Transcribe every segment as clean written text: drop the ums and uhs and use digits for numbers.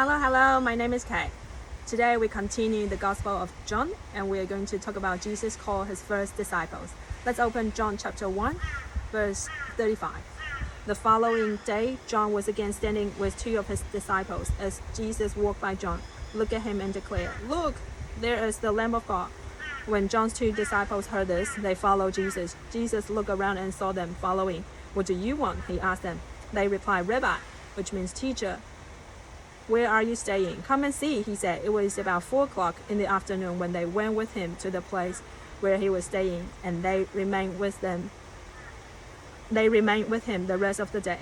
Hello, my name is Kay. Today we continue the Gospel of John and we are going to talk about Jesus called his first disciples. Let's open John chapter 1, verse 35. The following day, John was again standing with two of his disciples. As Jesus walked by John, looked at him and declared, "Look, there is the Lamb of God." When John's two disciples heard this, they followed Jesus. Jesus looked around and saw them following. "What do you want?" he asked them. They replied, "Rabbi," which means teacher. "Where are you staying?" "Come and see," he said. It was about 4 o'clock in the afternoon when they went with him to the place where he was staying, and they remained with him the rest of the day.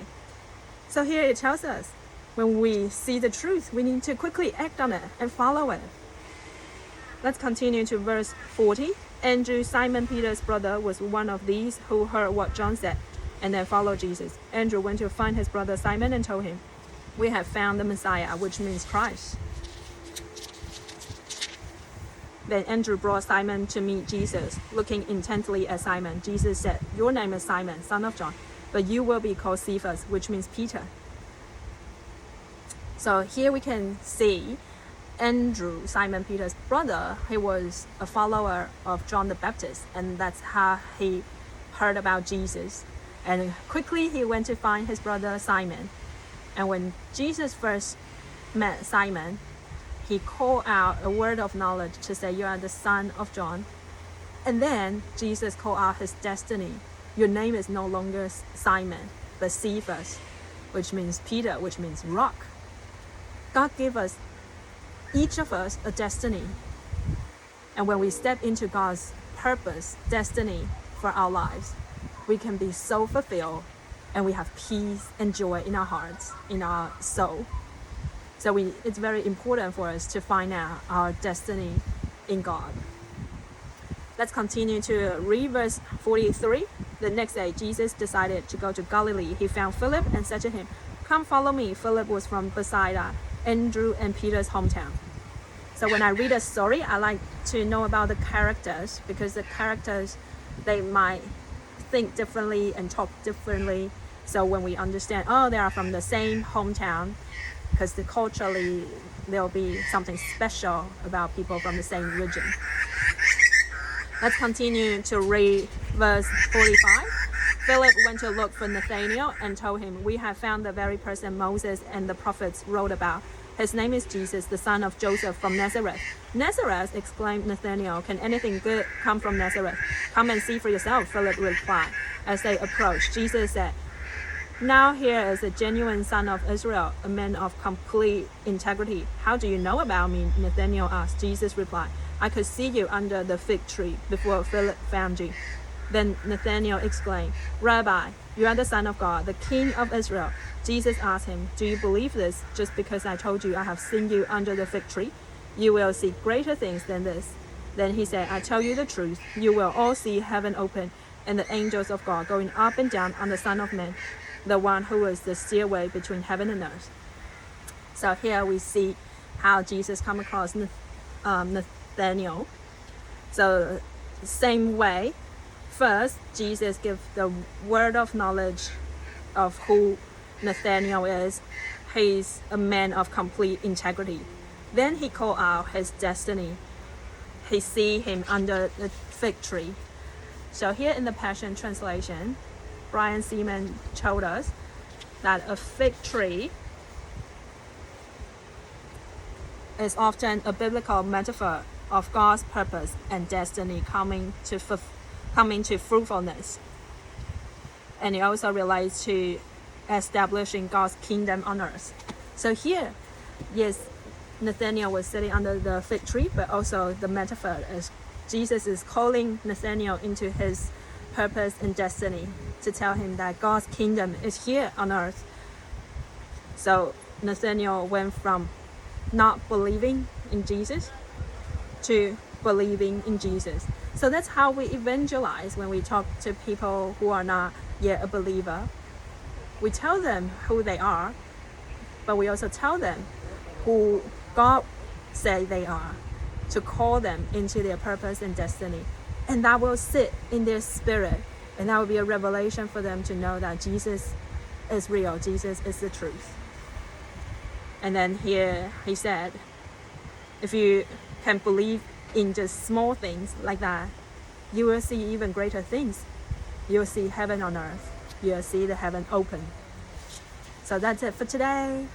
So here it tells us, when we see the truth, we need to quickly act on it and follow it. Let's continue to verse 40. Andrew, Simon Peter's brother, was one of these who heard what John said and then followed Jesus. Andrew went to find his brother Simon and told him, "We have found the Messiah," which means Christ. Then Andrew brought Simon to meet Jesus. Looking intently at Simon, Jesus said, "Your name is Simon, son of John, but you will be called Cephas," which means Peter. So here we can see Andrew, Simon Peter's brother, he was a follower of John the Baptist, and that's how he heard about Jesus. And quickly he went to find his brother Simon. And when Jesus first met Simon, he called out a word of knowledge to say, "You are the son of John." And then Jesus called out his destiny. "Your name is no longer Simon, but Cephas," which means Peter, which means rock. God gave us, each of us, a destiny. And when we step into God's purpose, destiny for our lives, we can be so fulfilled and we have peace and joy in our hearts, in our soul. So it's very important for us to find out our destiny in God. Let's continue to read verse 43. The next day, Jesus decided to go to Galilee. He found Philip and said to him, "Come follow me." Philip was from Bethsaida, Andrew and Peter's hometown. So when I read a story, I like to know about the characters, because the characters, they might think differently and talk differently. So when we understand, they are from the same hometown, because culturally there'll be something special about people from the same region. Let's continue to read verse 45. Philip went to look for Nathanael and told him, "We have found the very person Moses and the prophets wrote about. His name is Jesus, the son of Joseph from Nazareth." "Nazareth," exclaimed Nathanael. "Can anything good come from Nazareth?" "Come and see for yourself," Philip replied. As they approached, Jesus said, "Now here is a genuine son of Israel, a man of complete integrity." "How do you know about me?" Nathanael asked. Jesus replied, "I could see you under the fig tree before Philip found you." Then Nathanael exclaimed, "Rabbi, you are the Son of God, the King of Israel." Jesus asked him, "Do you believe this just because I told you I have seen you under the fig tree? You will see greater things than this." Then he said, "I tell you the truth, you will all see heaven open and the angels of God going up and down on the Son of Man, the one who is the stairway between heaven and earth." So here we see how Jesus come across Nathanael. So same way, first Jesus gives the word of knowledge of who Nathanael is. He's a man of complete integrity. Then he called out his destiny. He see him under the fig tree. So here in the Passion Translation, Brian Seaman told us that a fig tree is often a biblical metaphor of God's purpose and destiny coming to fruitfulness. And it also relates to establishing God's kingdom on earth. So here, yes, Nathanael was sitting under the fig tree, but also the metaphor is Jesus is calling Nathanael into his purpose and destiny to tell him that God's kingdom is here on earth. So Nathanael went from not believing in Jesus to believing in Jesus. So that's how we evangelize when we talk to people who are not yet a believer. We tell them who they are, but we also tell them who God say they are, to call them into their purpose and destiny. And that will sit in their spirit, and that will be a revelation for them to know that Jesus is real, Jesus is the truth. And then here he said, if you can believe in just small things like that, you will see even greater things. You'll see heaven on earth. You'll see the heaven open. So that's it for today.